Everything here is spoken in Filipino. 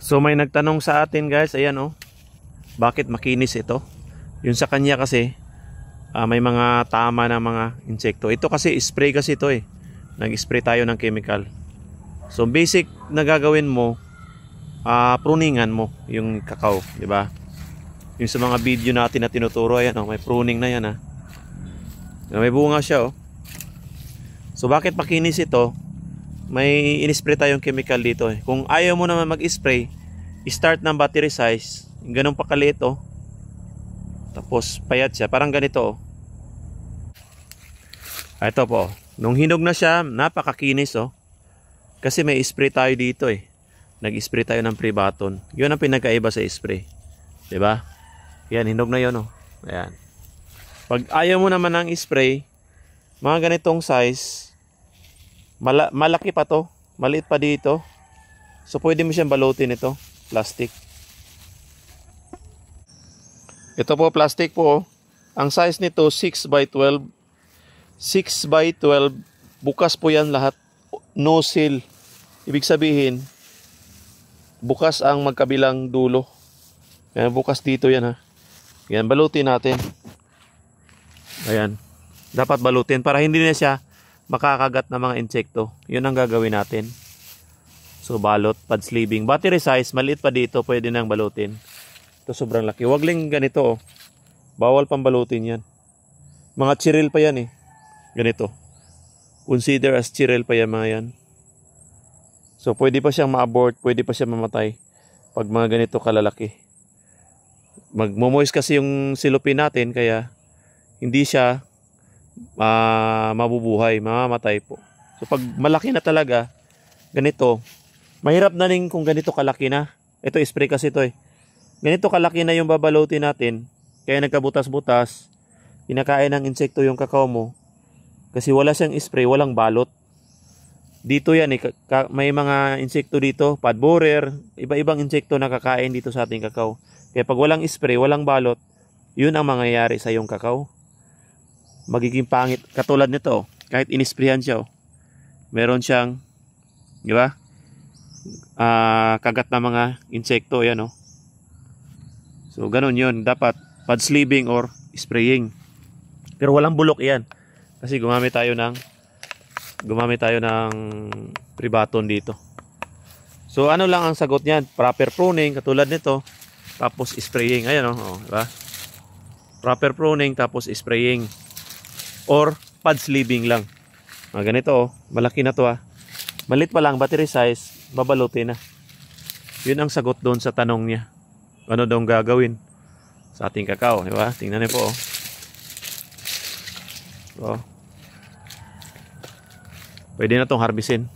So may nagtanong sa atin guys, ayan oh, bakit makinis ito? Yun sa kanya kasi may mga tama na mga insekto. Ito kasi spray kasi ito eh. Nag-spray tayo ng chemical. So basic na gagawin mo, pruningan mo yung kakao, di ba? Yung sa mga video natin na tinuturo, ayan oh, may pruning na yan ah. May bunga siya oh. So bakit makinis ito? May in-spray tayong chemical dito eh. Kung ayaw mo naman mag-spray, start ng battery size, ganun pa kaliit oh. Tapos payat siya, parang ganito oh. Ito po, nung hinog na siya, napakakinis oh. Kasi may spray tayo dito eh. Nag-spray tayo ng Pre-Baton. Yun ang pinagkaiba sa spray, 'di ba? Yan, hinog na yun oh. Ayan. Pag ayaw mo naman ng spray, mga ganitong size, malaki pa to, maliit pa dito. So pwede mo siyang balutin ito, plastic. Ito po plastic po oh. Ang size nito 6x12. 6x12. Bukas po yan lahat. No seal. Ibig sabihin, bukas ang magkabilang dulo. Yan, bukas dito yan ha. Yan, balutin natin. Ayan. Dapat balutin para hindi na siya makakagat ng mga insekto. Yun ang gagawin natin. So balot, pad sleeving. Battery size, maliit pa dito, pwede nang balutin. Ito sobrang laki. Huwag lang ganito oh. Bawal pang balutin yan. Mga chiril pa yan eh. Ganito. Consider as chiril pa yan mga yan. So pwede pa siyang ma-abort, pwede pa siyang mamatay pag mga ganito kalalaki. Magmo-moist kasi yung silupin natin kaya hindi siya mabubuhay, mamamatay po. So pag malaki na talaga, ganito, mahirap na rin kung ganito kalaki na. Ito spray kasi ito eh. Ganito kalaki na yung babalutin natin, kaya nagkabutas-butas, kinakain ng insekto yung kakao mo. Kasi wala siyang spray, walang balot. Dito yan eh, may mga insekto dito, pad borer, iba-ibang insekto na kakain dito sa ating kakao. Kaya pag walang spray, walang balot, yun ang mangyayari sa yung kakao. Magiging pangit. Katulad nito, kahit inisprayan siya, meron siyang, di ba? Kagat na mga insekto, yan oh. So ganun yun, dapat pad sleeving or spraying. Pero walang bulok yan. Kasi gumamit tayo ng Pre-Baton dito. So ano lang ang sagot niyan? Proper pruning katulad nito, tapos spraying. Ayan oh, diba? Proper pruning tapos spraying or pad sleeving lang. Ganito oh, malaki na to ah. Malit pa lang, battery size, babalutin na. Yun ang sagot doon sa tanong niya. Ano daw gagawin sa ating kakao, di ba? Tingnan niyo po oh. Oh. Pwede na tong harbisin.